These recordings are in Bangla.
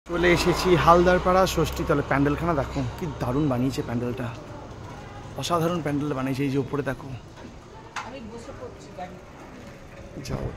চলে এসেছি হালদারপাড়া ষষ্ঠীতলে। প্যান্ডেলখানা দেখো কি দারুণ বানিয়েছে প্যান্ডেলটা, অসাধারণ প্যান্ডেল বানিয়েছে। এই যে উপরে দেখো, যাও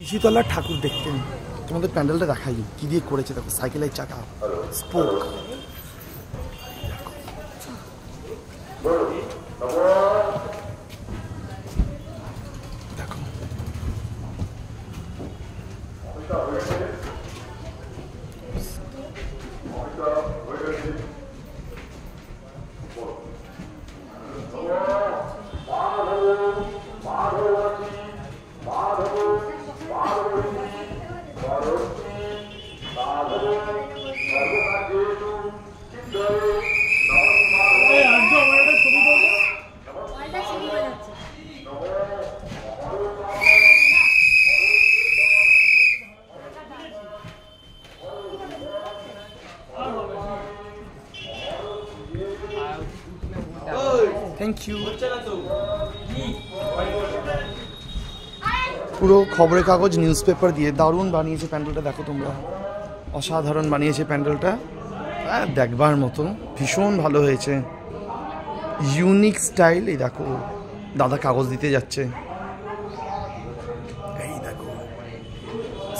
পিসিতলার ঠাকুর দেখতেন, তোমাদের প্যান্ডেলটা দেখাই কি দিয়ে করেছে। দেখো সাইকেলের চাকা, স্পোক, দেখো থ্যাংক ইউ। পুরো খবরের কাগজ নিউজ পেপার দিয়ে দারুণ বানিয়েছে প্যান্ডেলটা। দেখো তোমরা, অসাধারণ বানিয়েছে প্যান্ডেলটা, দেখবার মতো, ভীষণ ভালো হয়েছে, ইউনিক স্টাইল। এই দেখো দাদা কাগজ দিতে যাচ্ছে, এই দেখো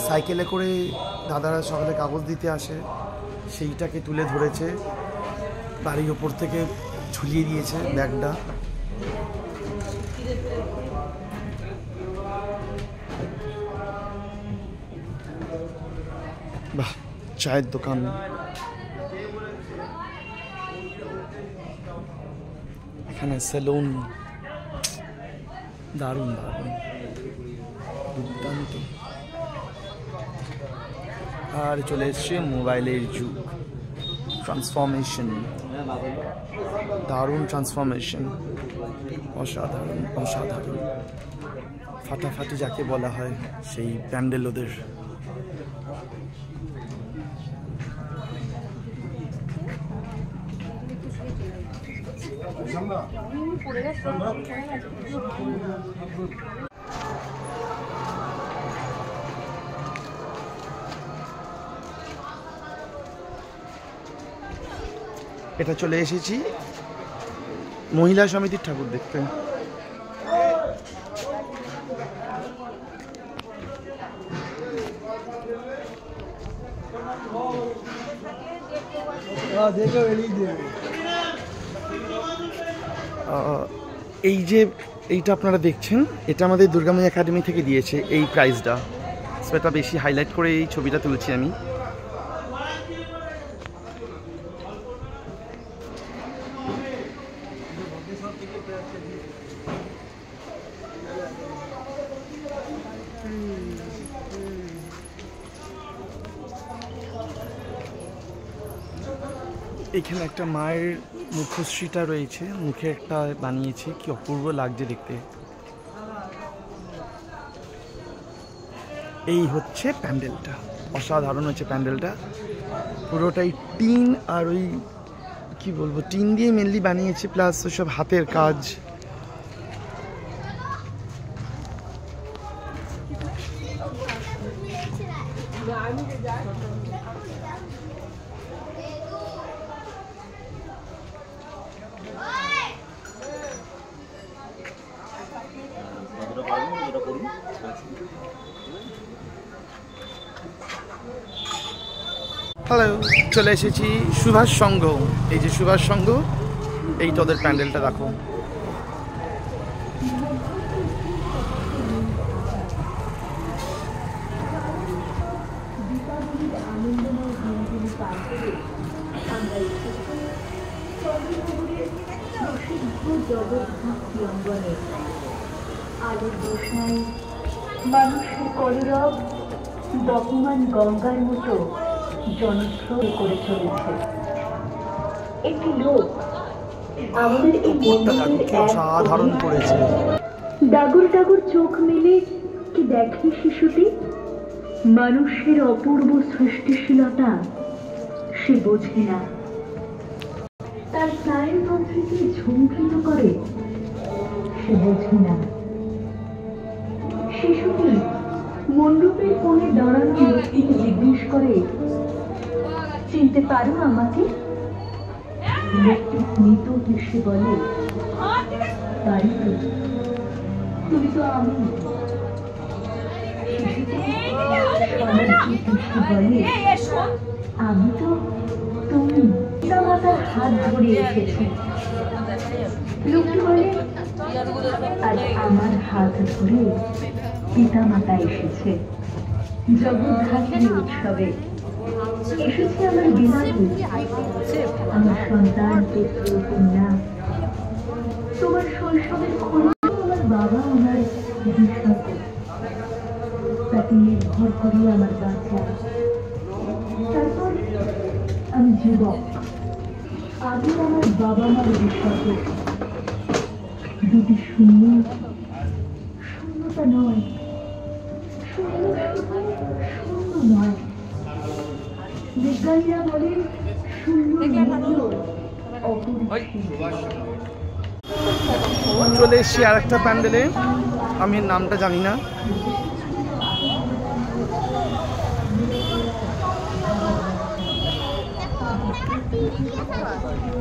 সাইকেলে করে দাদারা সকালে কাগজ দিতে আসে, সেইটাকে তুলে ধরেছে, বাড়ির ওপর থেকে ঝুলিয়ে দিয়েছে ব্যাগটা। বাহ, চায়ের দোকান, এখানে সেলুন, দারুণ দারুণ, দুর্দান্ত। আর চলে এসছে মোবাইলের যুগ, ট্রান্সফরমেশন, দারুণ ট্রান্সফরমেশন, অসাধারণ অসাধারণ, ফাটাফাটি যাকে বলা হয় সেই প্যান্ডেল ওদের। এটা চলে এসেছি মহিলা সমিতির ঠাকুর দেখতে। এই যে এইটা আপনারা দেখছেন, এটা আমাদের দুর্গাময়ী একাডেমি থেকে দিয়েছে এই প্রাইজটা, সেটা বেশি হাইলাইট করে এই ছবিটা তুলছি আমি। এখানে একটা মায়ের মুখশ্রীটা রয়েছে, মুখে একটা বানিয়েছে, কি অপূর্ব লাগছে দেখতে। এই হচ্ছে প্যান্ডেলটা, অসাধারণ হচ্ছে প্যান্ডেলটা, পুরোটাই টিন আর ওই কি বলবো, টিন দিয়ে মেনলি বানিয়েছে, প্লাস ওইসব হাতের কাজ। হ্যালো, চলে এসেছি সুভাষ সংঘ। এই যে সুভাষ সংঘ, এই তোদের প্যান্ডেলটা দেখো। মানুষের কলরব বহমান গঙ্গার মতো জনশ্রয় করে চলেছে। একটি লোক আমাদের এই অসাধারণ করেছে। ডাগর ডাগর চোখ মেলে কি দেখে শিশুটি? মানুষের অপূর্ব সৃষ্টিশীলতা সে বোঝে না। তার স্নায়ুতন্ত্রকে ঝুঁকিত করে সে বোঝে না। শিশুটি মণ্ডপের কোণে দাঁড়ানো লোকটিকে জিজ্ঞেস করে, চিনতে পারো আমাকে? লোকটি স্মিত হেসে বলে, পারি তো, তুমি তো আমি। শিশুটি বলে, আমি তো তুমি। পিতামাতার হাত ধরে এসেছি। লোকটি বলে, আজ আমার হাত ধরে পিতামাতা এসেছে জগদ্ধাত্রী উৎসবে। এসেছে আমার বিনাতি, আমার সন্তান পুত্র কন্যা। তোমার শৈশবের খোঁজ আমার বাবা আমার বিশ্বত, তাকে নির্ভর করি আমার বাচ্চা। তারপর আমি যুবক, আগে আমার বাবা মার বিশ্বত। দুটি শূন্য, শূন্যতা নয়, শূন্য শূন্য নয়। বিজ্ঞানীরা বলেন শূন্য চলে এসছি আর একটা প্যান্ডেলে, আমি নামটা জানি না।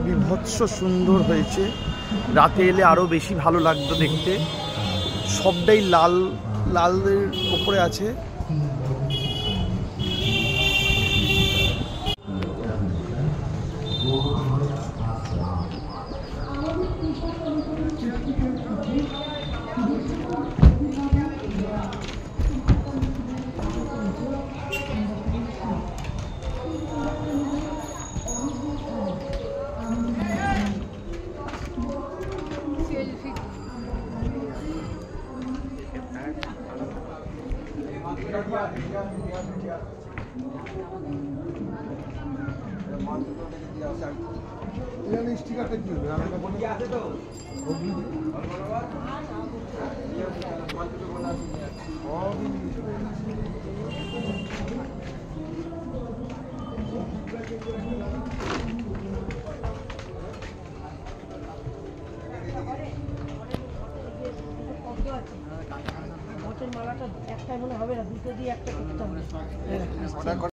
বিভৎস সুন্দর হয়েছে, রাতে এলে আরো বেশি ভালো লাগতো দেখতে। সবটাই লাল লালের উপরে আছে। স্টিকারটা কি হবে? আছে তো মালাটা একটাই মনে হবে না, দুটো দিয়ে একটা করতে হবে।